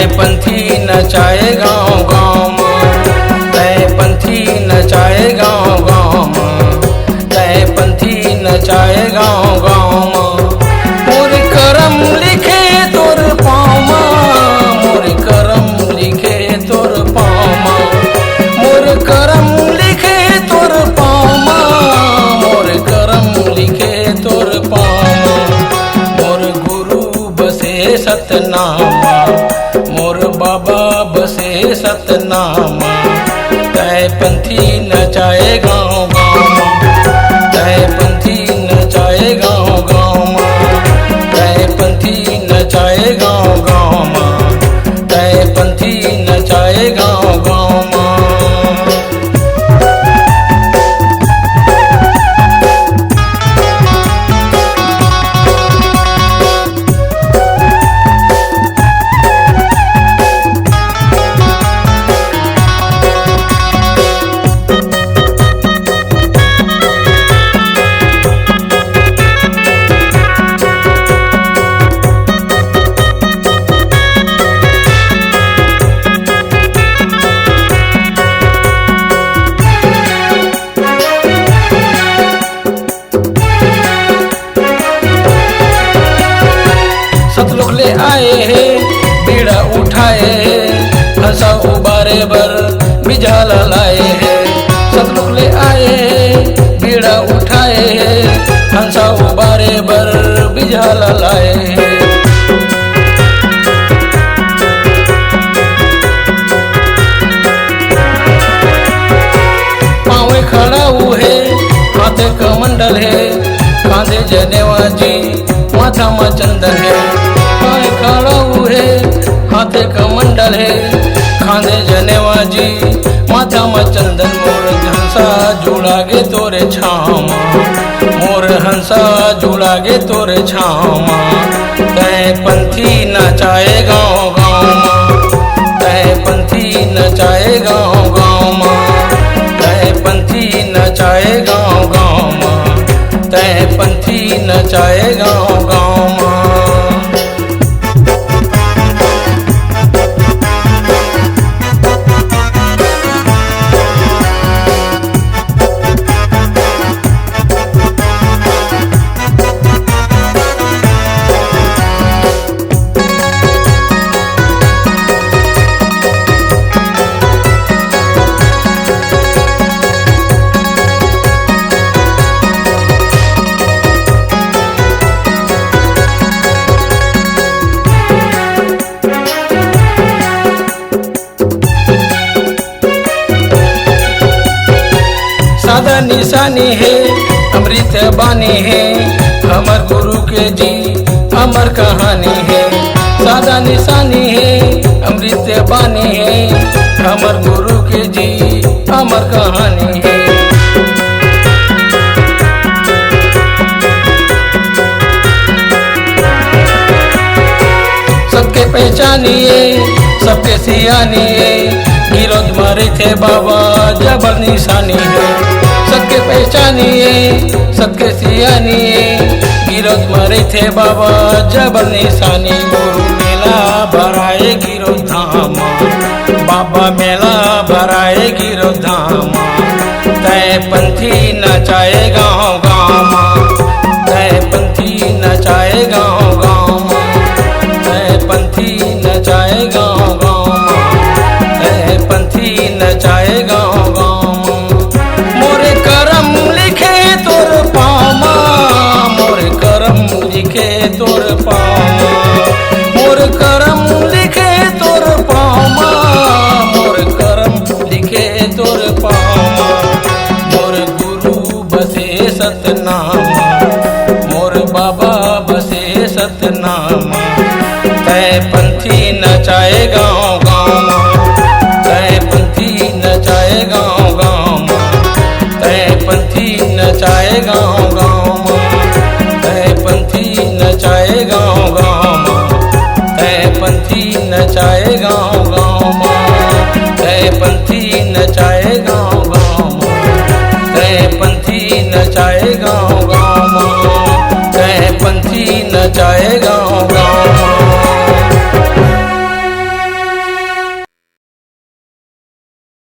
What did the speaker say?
पंथी नचाए गाँव गाँव में, तय पंथी नचाए गाँव गाँव में, तय पंथी नचाए गाँव गाँव में। मोर करम लिखे तोर पाँव में, मोर करम लिखे तोर पाँव में, मोर करम लिखे तोर पाँव में, मोर करम लिखे तोर पाँव में। मोर गुरु बसे सतनामा, मोर बाबा बसे सतनामा, तय पंथी नचाए गाँव गाँव में, तय पंथी नचाए गाँव गाँव में, तय पंथी नचाए गाँव गाँव में, तय पंथी नचाए गाँव गाँव में। सतलोक ले आए है बीड़ा उठाए है, हंसा उबारे बर बिझाला लाए है। सतलोक ले आए है बीड़ा उठाए है, हंसा उबारे बर बिझाला लाए है। पाँव खड़ा हुए हाथे कमंडल है, कांधे जनेवा जी माथा में चंदन है। पाँव खड़ा हुए हाथे कमंडल है, कांधे जनेवा जी माथा में चंदन। मोर हंसा जुड़ागे तोरे छाँव, मोर हंसा जुड़ागे तोरे छाँव। तय पंथी नचाए गाँव गाँव में, तय पंथी नचाए गाँव गाँव में, तय पंथी नचाए गाँव गाँव में, तय पंथी नचाए गाँव गाँव में। सादा निशानी है अमृत बानी है, हमर गुरु के जी अमर कहानी है। सादा निशानी है अमृत बानी है, हमर गुरु के जी अमर कहानी है। सबके पहचानिए सबके सियानिए, गिरोज मारे थे बाबा जबर निशानी है। सबके पहचानिए सबके सियानिए, गिरोज मारे थे बाबा जबर निशानी। गुरु मेला भराए गिरोज धाम, बाबा मेला भराए गिरोज धाम। तय पंथी नचाए गाँव गाँव, तय पंथी नचाए गाँव गाँव, तय पंथी नचाए गाँव गाँव, तय पंथी नचाए गाँव गाँव। मोरे करम लिखे तोर पाँव, मोरे करम लिखे तोर पाँव, मोर करम लिखे तोर पाँव, मोर करम लिखे तोर पाँव। मोर गुरु बसे सतनामा, मोर बाबा बसे सतनामा। तय पंथी नचाए गाँव गाँव, तय पंथी नचाए गाँव गाँव, तय पंथी नचाए गाँव गाँव, तय पंथी नचाए गाँव गाँव, तय पंथी नचाए गाँव गाँव, तय पंथी नचाए गाँव गाँव, तय पंथी नचाए गाँव गाँव, तय पंथी नचाए गाँव।